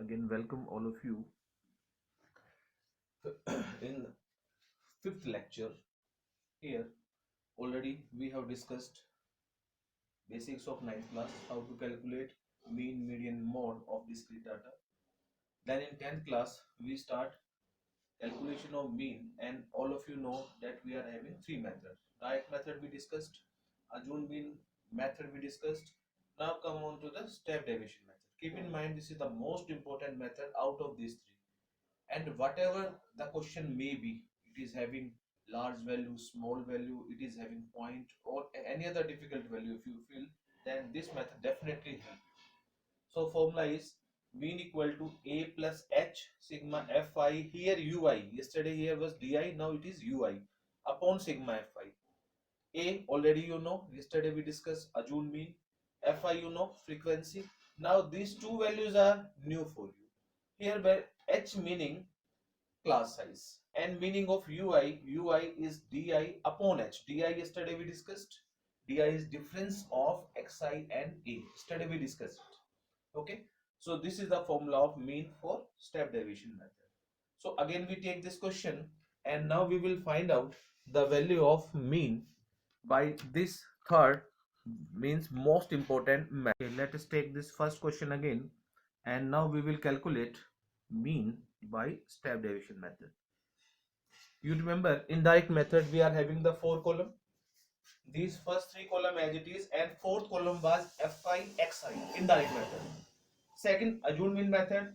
again welcome all of you in fifth lecture. Here already we have discussed basics of ninth class, how to calculate mean, median, mode of discrete data. Then in 10th class we start calculation of mean, and all of you know that we are having three methods. Direct method we discussed, Ajun mean method we discussed. Now come on to the step deviation method. Keep in mind this is the most important method out of these three, and whatever the question may be, it is having large value, small value, it is having point or any other difficult value, if you feel, then this method definitely help. So formula is mean equal to a plus h sigma fi. Here ui, yesterday here was di, now it is ui upon sigma fi. A already you know, yesterday we discussed Ajun mean. Fi you know, frequency. Now these two values are new for you. Here where h meaning class size, and meaning of ui is di upon h. Di yesterday we discussed, di is difference of xi and a, yesterday we discussed it. Okay, so this is the formula of mean for step deviation method. So again we take this question, and now we will find out the value of mean by this third, means most important method. Okay, let us take this first question again, and now we will calculate mean by step deviation method. You remember in direct method we are having the four column, these first three column as it is, and fourth column was fi xi in direct method. Second Ajun mean method,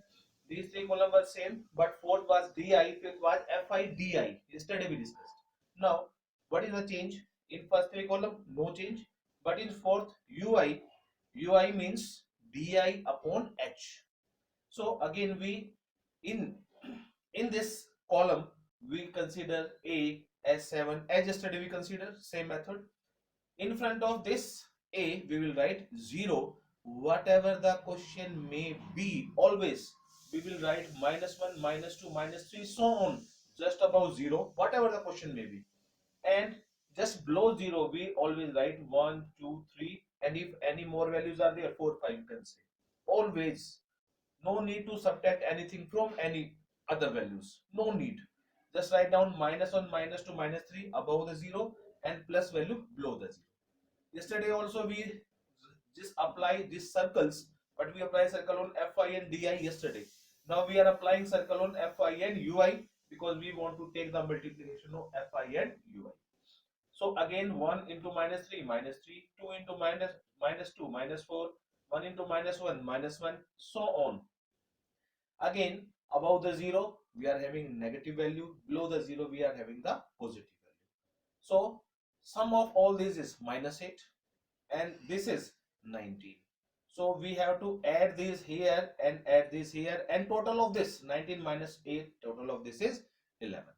these three column were same, but fourth was di, fifth was fi di, yesterday we discussed. Now what is the change? In first three column no change, but in fourth ui means di upon h. So again we in this column we consider a as 7, as yesterday we consider same method. In front of this a we will write 0, whatever the question may be, always we will write -1, -2, -3, so on, just above 0 whatever the question may be. And just below 0 we always write 1, 2, 3, and if any more values are there, 4, 5 you can say. Always no need to subtract anything from any other values, no need. Just write down -1, -2, -3 above the 0, and plus value below the 0. Yesterday also we just apply these circles, but we apply circle on fi and di yesterday. Now we are applying circle on fi and ui, because we want to take the multiplication of fi and ui. So again 1 into -3, -3, 2 into -2, -4, 1 into -1, -1, so on. Again above the 0 we are having negative value, below the 0 we are having the positive value. So sum of all this is -8, and this is 19. So we have to add this here and add this here, and total of this 19 minus 8, total of this is 11.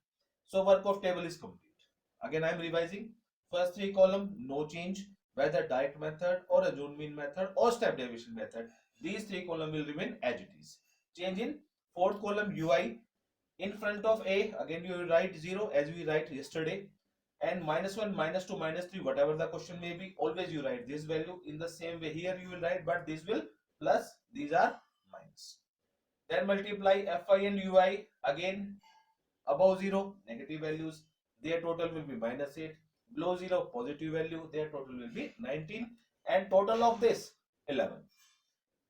So work of table is complete. Again I am revising. First three column no change, whether direct method or a Ajun mean method or step deviation method, these three column will remain as it is. Change in fourth column ui, in front of a again you will write 0 as we write yesterday, and -1, -2, -3 whatever the question may be, always you write this value. In the same way here you will write, but this will plus, these are minus. Then multiply fi and ui, again above 0 negative values, their total will be -8, below 0 positive value, their total will be 19, and total of this 11.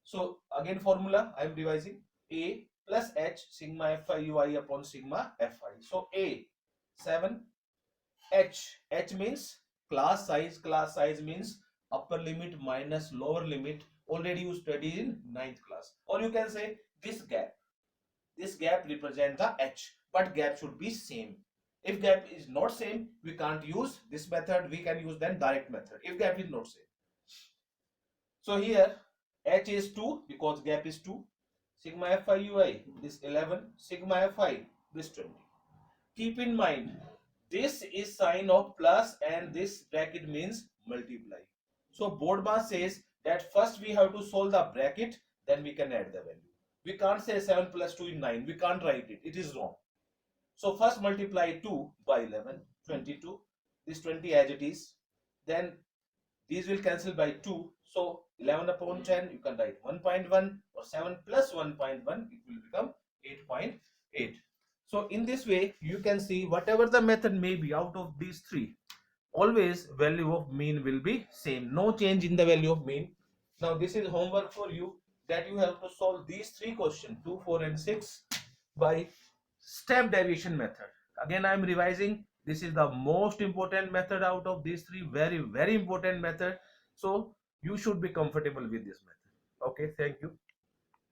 So again formula I am revising, a plus h sigma fi ui upon sigma fi. So a 7, h means class size. Class size means upper limit minus lower limit, already you studied in ninth class. Or you can say this gap, this gap represent the h, but gap should be same. If gap is not same, we can't use this method, we can use then direct method if gap is not same. So here h is 2 because gap is 2, sigma fi ui this 11, sigma fi this 20. Keep in mind this is sign of plus and this bracket means multiply. So board mass says that first we have to solve the bracket, then we can add the value. We can't say 7 plus 2 is 9, we can't write it, it is wrong. So first multiply 2 by 11, 22, this 20 as it is, then these will cancel by 2, so 11 upon 10, you can write 1.1, or 7 plus 1.1, it will become 8.8. So in this way, you can see whatever the method may be out of these three, always value of mean will be same. No change in the value of mean. Now this is homework for you, that you have to solve these three questions, 2, 4 and 6 by step deviation method. Again, I am revising. This is the most important method out of these three. Very, very important method. So you should be comfortable with this method. Okay, thank you.